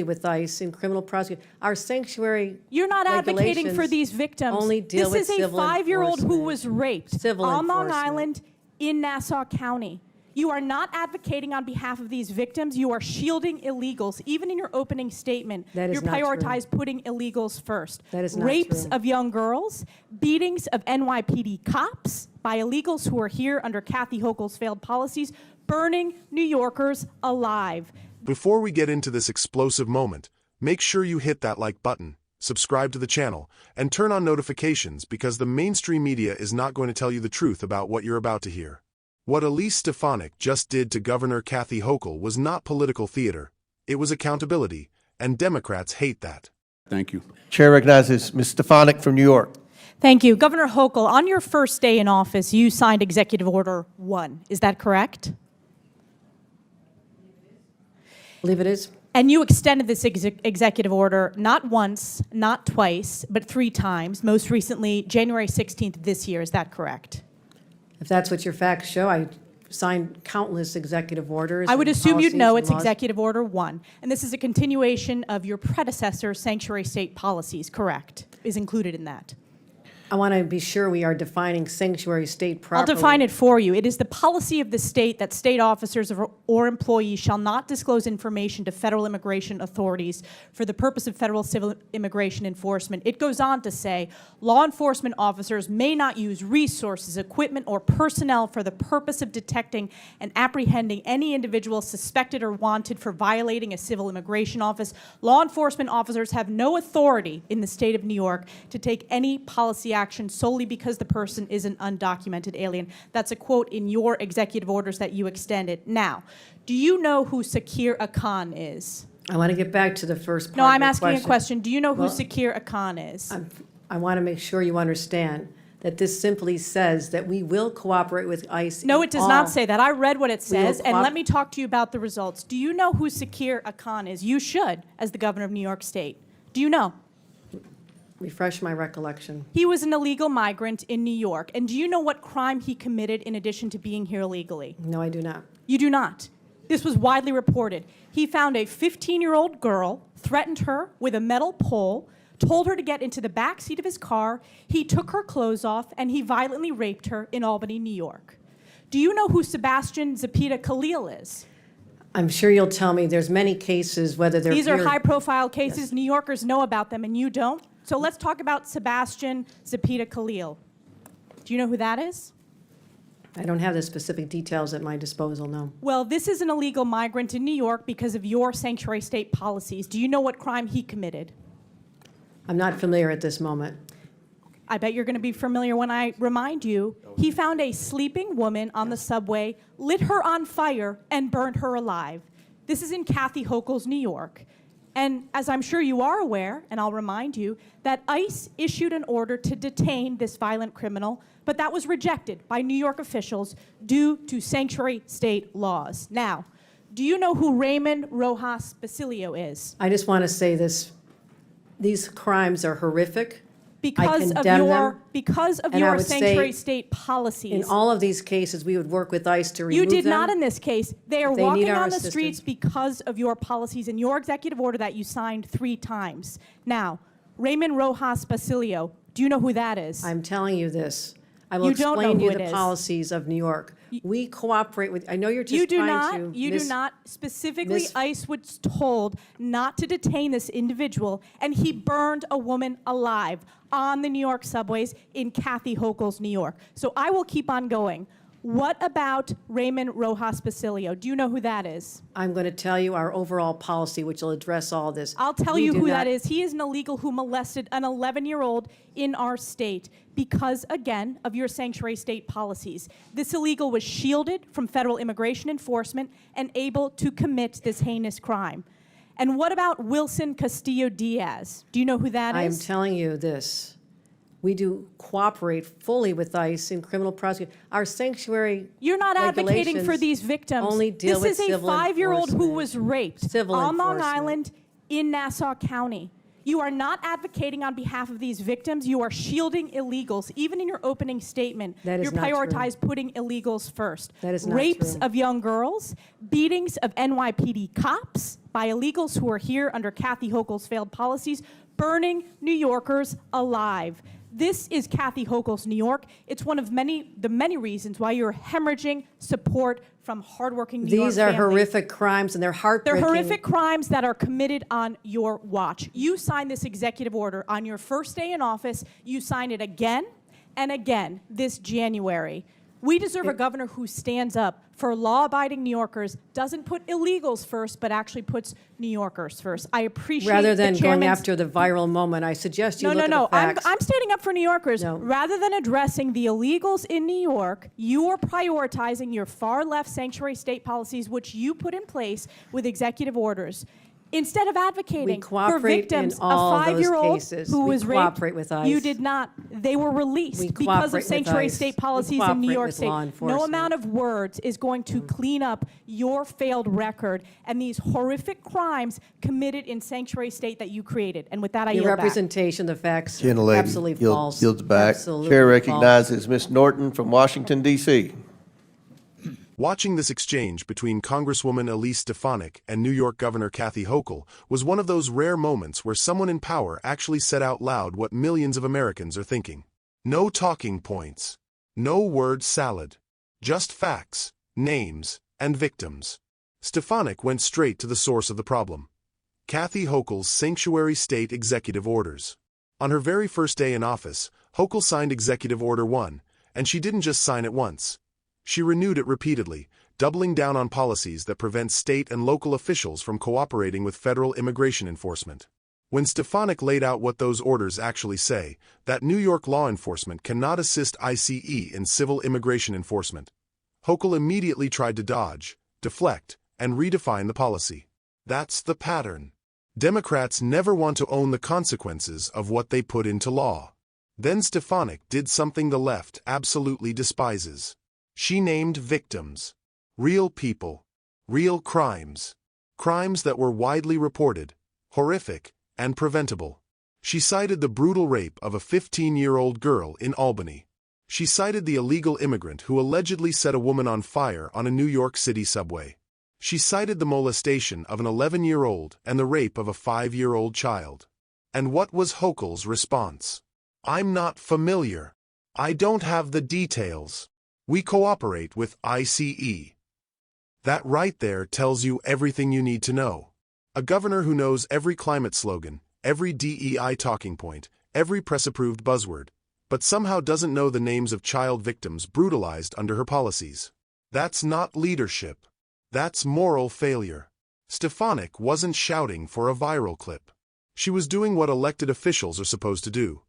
with ICE in criminal prosecution. Our sanctuary You're not advocating for these victims. Only deal with This is a civil 5-year-old who enforcement. was raped Civil on Long enforcement. Island in Nassau County. You are not advocating on behalf of these victims. You are shielding illegals. Even in your opening statement, That is you not prioritize putting illegals first. That is not Rapes true. of young girls, beatings of NYPD cops by illegals who are here under Kathy Hochul's failed policies, burning New Yorkers alive. Before we get into this explosive moment, make sure you hit that like button, subscribe to the channel, and turn on notifications because the mainstream media is not going to tell you the truth about what you're about to hear. What Elise Stefanik just did to Governor Kathy Hochul was not political theater. It was accountability, and Democrats hate that. Thank you. Chair recognizes Ms. Stefanik from New York. Thank you. Governor Hochul, on your first day in office, you signed Executive Order 1. Is that correct? I believe it is. And you extended this executive order not once, not twice, but 3 times, most recently January 16th of this year. Is that correct? If that's what your facts show, I signed countless executive orders. I would and assume you'd policies know and it's laws. Executive Order 1. And this is a continuation of your predecessor's sanctuary state policies, correct? Is included in that. I want to be sure we are defining sanctuary state properly. I'll define it for you. It is the policy of the state that state officers or employees shall not disclose information to federal immigration authorities for the purpose of federal civil immigration enforcement. It goes on to say, law enforcement officers may not use resources, equipment, or personnel for the purpose of detecting and apprehending any individual suspected or wanted for violating a civil immigration office. Law enforcement officers have no authority in the state of New York to take any policy action solely because the person is an undocumented alien. That's a quote in your executive orders that you extended. Now, do you know who Sakir Akan is? I want to get back to the first part No, of I'm your asking a question. Do you know who Well, Sakir Akan is? I want to make sure you understand that this simply says that we will cooperate with ICE. No, in it does all- not say that. I read what it We will says, and let me talk to you about the results. Do you know who Sakir Akan is? You should, as the governor of New York State. Do you know? Refresh my recollection. He was an illegal migrant in New York. And do you know what crime he committed in addition to being here illegally? No, I do not. You do not. This was widely reported. He found a 15-year-old girl, threatened her with a metal pole, told her to get into the back seat of his car, he took her clothes off, and he violently raped her in Albany, New York. Do you know who Sebastian Zapita Khalil is? I'm sure you'll tell me there's many cases, whether they're These are here- high-profile cases. Yes. New Yorkers know about them, and you don't. So let's talk about Sebastian Zapita Khalil. Do you know who that is? I don't have the specific details at my disposal, no. Well, this is an illegal migrant in New York because of your sanctuary state policies. Do you know what crime he committed? I'm not familiar at this moment. I bet you're going to be familiar when I remind you. He found a sleeping woman on the subway, lit her on fire, and burned her alive. This is in Kathy Hochul's New York. And as I'm sure you are aware, and I'll remind you, that ICE issued an order to detain this violent criminal, but that was rejected by New York officials due to sanctuary state laws. Now, do you know who Raymond Rojas Basilio is? I just want to say this. These crimes are horrific. Because of condemn your them, and I your would say sanctuary state policies. In all of these cases, we would work with ICE to remove You them. did not in this case. They are If they need walking our on the assistance. streets because of your policies and your executive order that you signed 3 times. Now, Raymond Rojas Basilio, do you know who that is? I'm telling you this. I will You don't explain know to you who the it is. policies of New York. We cooperate with, I know you're just You do trying not. to You do not. Specifically, miss- ICE was told not to detain this individual, and he burned a woman alive on the New York subways in Kathy Hochul's New York. So I will keep on going. What about Raymond Rojas Basilio? Do you know who that is? I'm going to tell you our overall policy, which will address all this. I'll tell We you do who not- that is. He is an illegal who molested an 11-year-old in our state because, again, of your sanctuary state policies. This illegal was shielded from federal immigration enforcement and able to commit this heinous crime. And what about Wilson Castillo Diaz? Do you know who that I am is? telling you this. We do cooperate fully with ICE in criminal prosecution. Our sanctuary You're not advocating for regulations these victims. only deal with This is a civil 5-year-old who enforcement. was raped Civil on Long enforcement. Island in Nassau County. You are not advocating on behalf of these victims. You are shielding illegals. Even in your opening statement, That is you not true. prioritize putting illegals first. That is not Rapes true. of young girls, beatings of NYPD cops by illegals who are here under Kathy Hochul's failed policies, burning New Yorkers alive. This is Kathy Hochul's New York. It's one of the many reasons why you're hemorrhaging support from hardworking New York These are families. horrific crimes, and they're heartbreaking. They're horrific crimes that are committed on your watch. You signed this executive order on your first day in office. You signed it again and again this January. We deserve a governor who stands up for law-abiding New Yorkers, doesn't put illegals first, but actually puts New Yorkers first. I appreciate Rather than the going chairman's- after the viral moment, I suggest you look at No. the facts. I'm standing up for New Yorkers. No. Rather than addressing the illegals in New York, you are prioritizing your far-left sanctuary state policies, which you put in place with executive orders. Instead of advocating for cooperate victims, in all a those 5-year-old cases. who We was raped, cooperate with ICE. you did not. They were released We because cooperate of with sanctuary ICE. state We policies in New cooperate York with State. law No enforcement. amount of words is going to clean up your failed record and these horrific crimes committed in sanctuary state that you created. And with that, I Your yield back. representation, the facts are Gentlelady absolutely false. yields back. Absolutely Chair false. recognizes Ms. Norton from Washington, D.C. Watching this exchange between Congresswoman Elise Stefanik and New York Governor Kathy Hochul was one of those rare moments where someone in power actually said out loud what millions of Americans are thinking. No talking points. No word salad. Just facts, names, and victims. Stefanik went straight to the source of the problem. Kathy Hochul's sanctuary state executive orders. On her very first day in office, Hochul signed Executive Order 1, and she didn't just sign it once. She renewed it repeatedly, doubling down on policies that prevent state and local officials from cooperating with federal immigration enforcement. When Stefanik laid out what those orders actually say, that New York law enforcement cannot assist ICE in civil immigration enforcement, Hochul immediately tried to dodge, deflect, and redefine the policy. That's the pattern. Democrats never want to own the consequences of what they put into law. Then Stefanik did something the left absolutely despises. She named victims. Real people. Real crimes. Crimes that were widely reported, horrific, and preventable. She cited the brutal rape of a 15-year-old girl in Albany. She cited the illegal immigrant who allegedly set a woman on fire on a New York City subway. She cited the molestation of an 11-year-old and the rape of a 5-year-old child. And what was Hochul's response? I'm not familiar. I don't have the details. We cooperate with ICE. That right there tells you everything you need to know. A governor who knows every climate slogan, every DEI talking point, every press-approved buzzword, but somehow doesn't know the names of child victims brutalized under her policies. That's not leadership. That's moral failure. Stefanik wasn't shouting for a viral clip. She was doing what elected officials are supposed to do.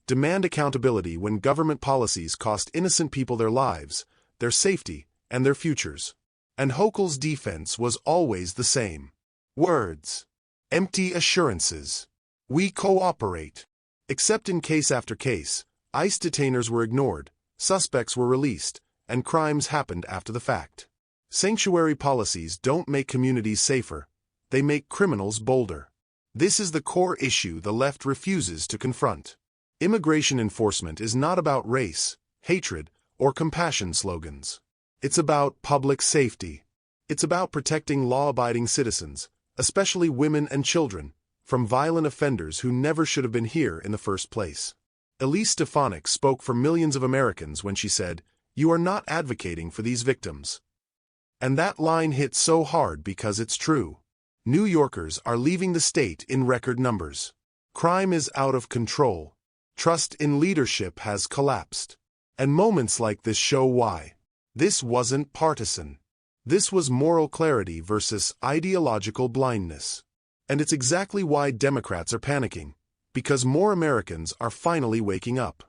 Demand accountability when government policies cost innocent people their lives, their safety, and their futures. And Hochul's defense was always the same. Words. Empty assurances. We cooperate. Except in case after case, ICE detainers were ignored, suspects were released, and crimes happened after the fact. Sanctuary policies don't make communities safer, they make criminals bolder. This is the core issue the left refuses to confront. Immigration enforcement is not about race, hatred, or compassion slogans. It's about public safety. It's about protecting law-abiding citizens, especially women and children, from violent offenders who never should have been here in the first place. Elise Stefanik spoke for millions of Americans when she said, "You are not advocating for these victims." And that line hit so hard because it's true. New Yorkers are leaving the state in record numbers. Crime is out of control. Trust in leadership has collapsed. And moments like this show why. This wasn't partisan. This was moral clarity versus ideological blindness. And it's exactly why Democrats are panicking. Because more Americans are finally waking up.